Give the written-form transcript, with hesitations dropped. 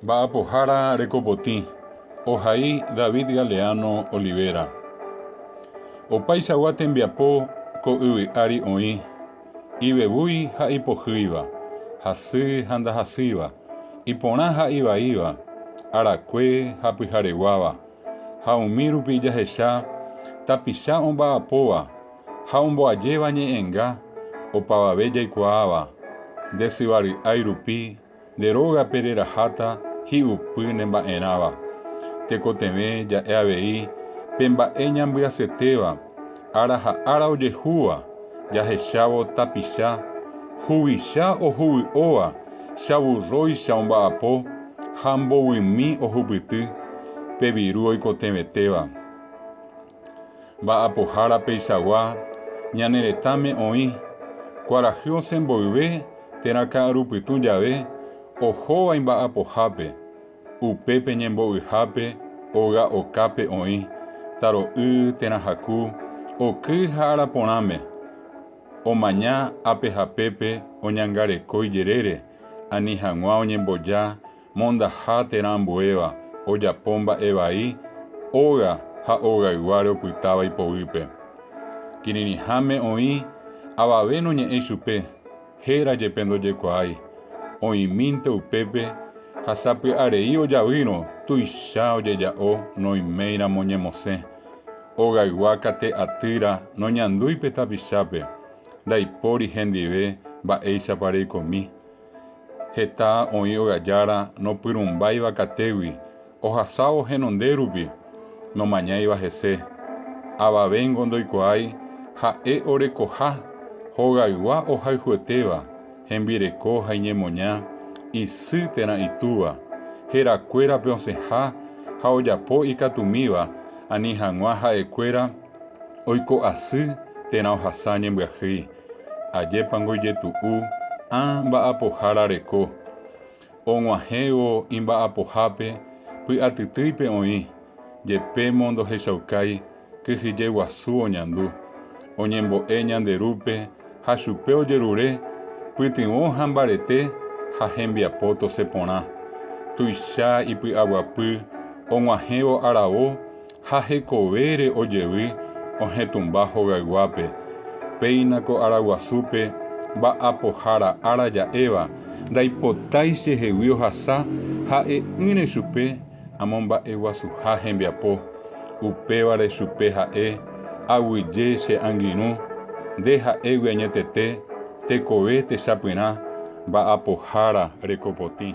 Mba'apohára rekopotĩ. Ohai David Galeano Olivera. Opaichagua tembiapo ko yvy ári oĩ, ivevúi ha ipohýiva, hasy ha ndahasýva, iporã ha ivaíva, arakue ha pyhareguáva, ha umi rupi jahecha, tapicha omba'apóva, ha omboajéva ñe'ẽnga, opavave jaikuaáva, ndesyvary'ái rupi, nde rógape reraháta hi'upy ne mba'erãva, tekotevẽ ja'e avei pe mba'e ñambyasetéva, ára ha ára ojehúva, jahechávo tapicha, huvicha ohuvy'óva, chavuróicha omba'apo ha mbovymi ohupyty pe viru oikotevẽtéva. Mba'apohára peichagua ñane retãme oĩ, kuarahy osẽmboyve térã ka'arupytũ jave, ohóvai mba'apohápe, upépe ñembo'yhápe óga okápe oĩ, taro'y térã haku, oky ha araporãme, omaña ápe ha pépe oñangareko ijerére, ani hag̃ua oñemboja, mondaha térã ambuéva, ojapo mba'e vai, óga ha ógayguáre opytáva ipovýpe. Kirirĩháme oĩ, avave noñe'ẽi chupe, hérajepe ndojekuaái, oĩmínte upépe ha sapy'arei ojavýrõ, tuicha ojeja'o noiméramo ñemosẽ, ogaygua kate atýra noñandúipe tapichápe, ndaipóri hendive mba'éichapa reikomi. Heta oĩ ogajára nopyrumbáiva katégui, ohasávo henonde rupi, nomañáiva hese, avavéngo ndoikuaái, ha'e orekoha, hogaygua ohayhuetéva, hembireko ha iñemoña, isy térã itúva, herakuérape osẽha ha ojapo ikatumíva, ani hag̃ua ha'ekuéra oiko asy térã ohasa ñembyahýi, ajépango ijetu'u mba'apohára reko. Og̃uahẽvo imba'apohápe py'atytýipe oĩ, jepémo ndohechaukái kyhyje guasu oñandu, oñembo'e ñanderúpe ha chupe ojerure, pytyvõ ha mbarete ha hembiapo toseporã, tuicha ipy'aguapy, og̃uahẽvo aravo ha hekovére ojevy ohetũmba hogayguápe, péinako araguasúpe mba'apohára ára ja'éva, ndaipotái chehegui ohasa ha'e'ỹre chupe amomba'eguasuha hembiapo, upévare chupe ha'e, aguyje che angirũ, nde ha'égui añetete, tekove techapyrã, mba'apohára rekopotĩ.